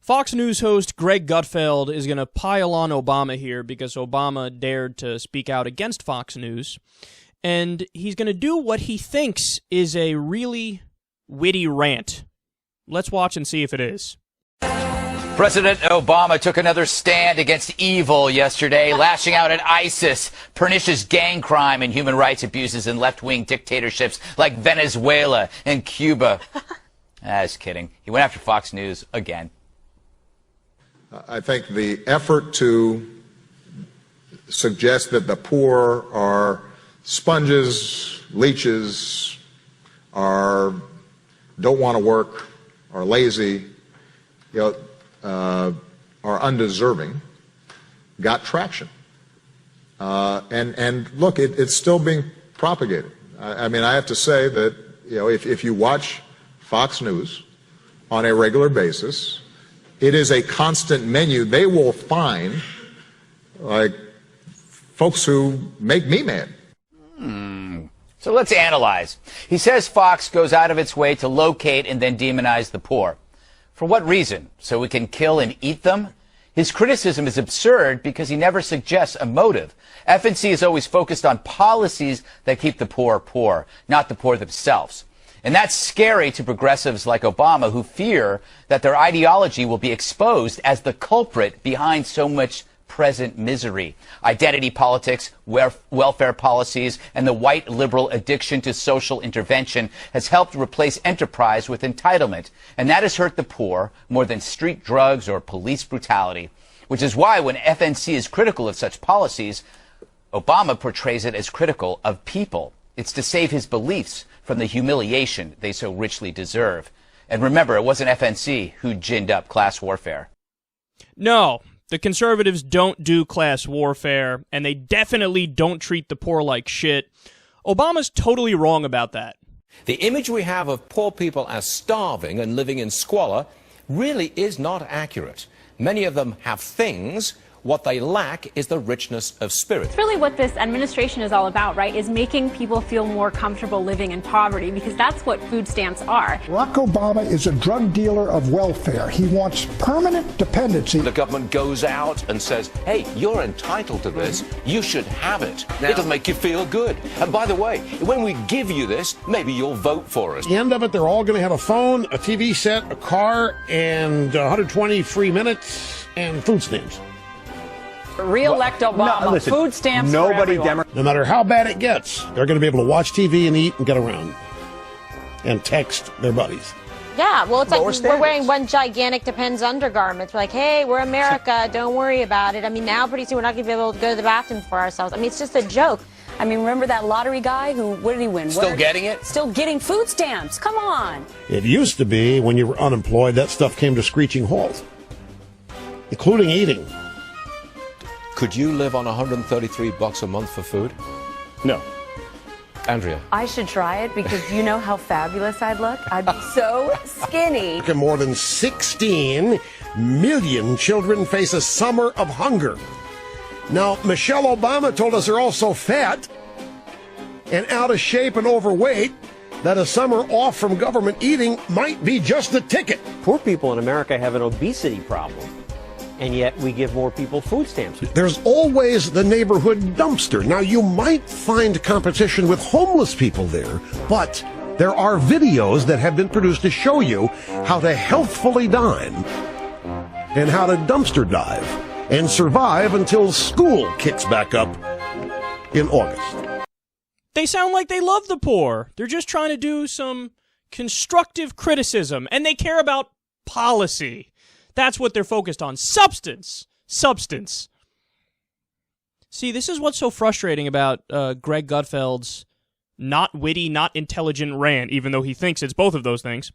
Fox News host Greg Gutfeld is going to pile on Obama here because Obama dared to speak out against Fox News. And he's going to do what he thinks is a really witty rant. Let's watch and see if it is. President Obama took another stand against evil yesterday, lashing out at ISIS, pernicious gang crime and human rights abuses in left-wing dictatorships like Venezuela and Cuba. I was kidding. He went after Fox News again. I think the effort to suggest that the poor are sponges, leeches, don't want to work, are lazy, are undeserving, got traction. And look, it's still being propagated. I mean, I have to say that, if you watch Fox News on a regular basis, it is a constant menu. They will find, like, folks who make me mad. So let's analyze. He says Fox goes out of its way to locate and then demonize the poor. For what reason? So we can kill and eat them? His criticism is absurd because he never suggests a motive. FNC is always focused on policies that keep the poor, not the poor themselves. And that's scary to progressives like Obama who fear that their ideology will be exposed as the culprit behind so much present misery. Identity politics, welfare policies, and the white liberal addiction to social intervention has helped replace enterprise with entitlement. And that has hurt the poor more than street drugs or police brutality. Which is why when FNC is critical of such policies, Obama portrays it as critical of people. It's to save his beliefs from the humiliation they so richly deserve. And remember, it wasn't FNC who ginned up class warfare. No, the conservatives don't do class warfare, and they definitely don't treat the poor like shit. Obama's totally wrong about that. The image we have of poor people as starving and living in squalor really is not accurate. Many of them have things. What they lack is the richness of spirit. It's really what this administration is all about, right, is making people feel more comfortable living in poverty, because that's what food stamps are. Barack Obama is a drug dealer of welfare. He wants permanent dependency. The government goes out and says, hey, you're entitled to this. You should have it. It'll make you feel good. And by the way, when we give you this, maybe you'll vote for us. At the end of it, they're all going to have a phone, a TV set, a car, and 120 free minutes and food stamps. Re-elect Obama. No, listen, food stamps nobody for everyone. No matter how bad it gets, they're going to be able to watch TV and eat and get around and text their buddies. Yeah, well, it's like we're wearing one gigantic Depends undergarments. We're like, hey, we're America. Don't worry about it. I mean, now pretty soon we're not going to be able to go to the bathroom for ourselves. I mean, it's just a joke. I mean, remember that lottery guy who, what did he win? Still getting it? Still getting food stamps. Come on. It used to be when you were unemployed, that stuff came to screeching halt, including eating. Could you live on $133 a month for food? No. Andrea? I should try it because you know how fabulous I'd look? I'd be so skinny. More than 16 million children face a summer of hunger. Now, Michelle Obama told us they're all so fat and out of shape and overweight that a summer off from government eating might be just the ticket. Poor people in America have an obesity problem, and yet we give more people food stamps. There's always the neighborhood dumpster. Now, you might find competition with homeless people there, but there are videos that have been produced to show you how to healthfully dine and how to dumpster dive and survive until school kicks back up in August. They sound like they love the poor. They're just trying to do some constructive criticism, and they care about policy. That's what they're focused on. Substance. See, this is what's so frustrating about Greg Gutfeld's not witty, not intelligent rant, even though he thinks it's both of those things.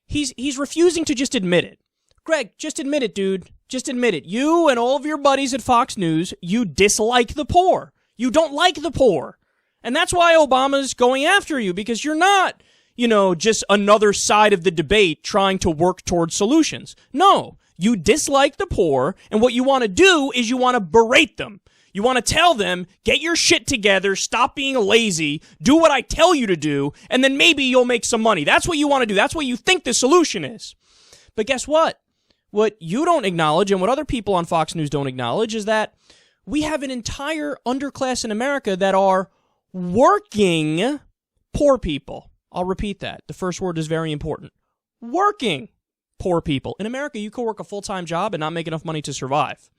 He's refusing to just admit it. Greg, just admit it, dude. Just admit it. You and all of your buddies at Fox News, you dislike the poor. You don't like the poor. And that's why Obama's going after you, because you're not, just another side of the debate trying to work towards solutions. No, you dislike the poor, and what you want to do is you want to berate them. You want to tell them, get your shit together, stop being lazy, do what I tell you to do, and then maybe you'll make some money. That's what you want to do. That's what you think the solution is. But guess what? what you don't acknowledge and what other people on Fox News don't acknowledge is that we have an entire underclass in America that are working poor people. I'll repeat that. The first word is very important. Working poor people. In America, you can work a full-time job and not make enough money to survive.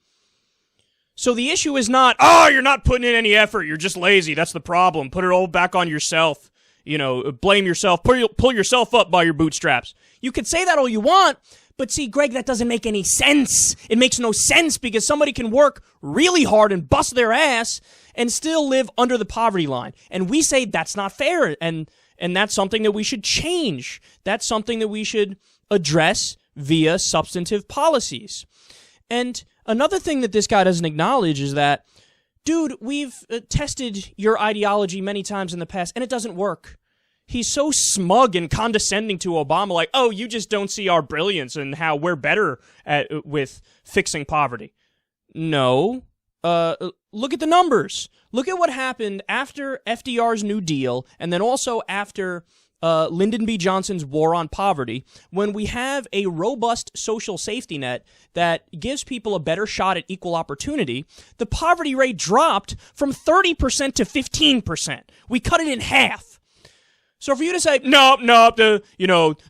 So the issue is not, oh, you're not putting in any effort, you're just lazy, that's the problem. Put it all back on yourself. You know, blame yourself, pull yourself up by your bootstraps. You can say that all you want, but see, Greg, that doesn't make any sense. It makes no sense because somebody can work really hard and bust their ass and still live under the poverty line. And we say that's not fair, and that's something that we should change. That's something that we should address via substantive policies. And another thing that this guy doesn't acknowledge is that, dude, we've tested your ideology many times in the past, and it doesn't work. He's so smug and condescending to Obama, like, oh, you just don't see our brilliance and how we're better with fixing poverty. No. Look at the numbers. Look at what happened after FDR's New Deal, and then also after Lyndon B. Johnson's War on Poverty, when we have a robust social safety net that gives people a better shot at equal opportunity, the poverty rate dropped from 30% to 15%. We cut it in half. So for you to say, no, the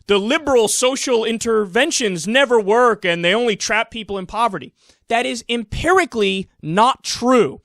liberal social interventions never work and they only trap people in poverty, that is empirically not true.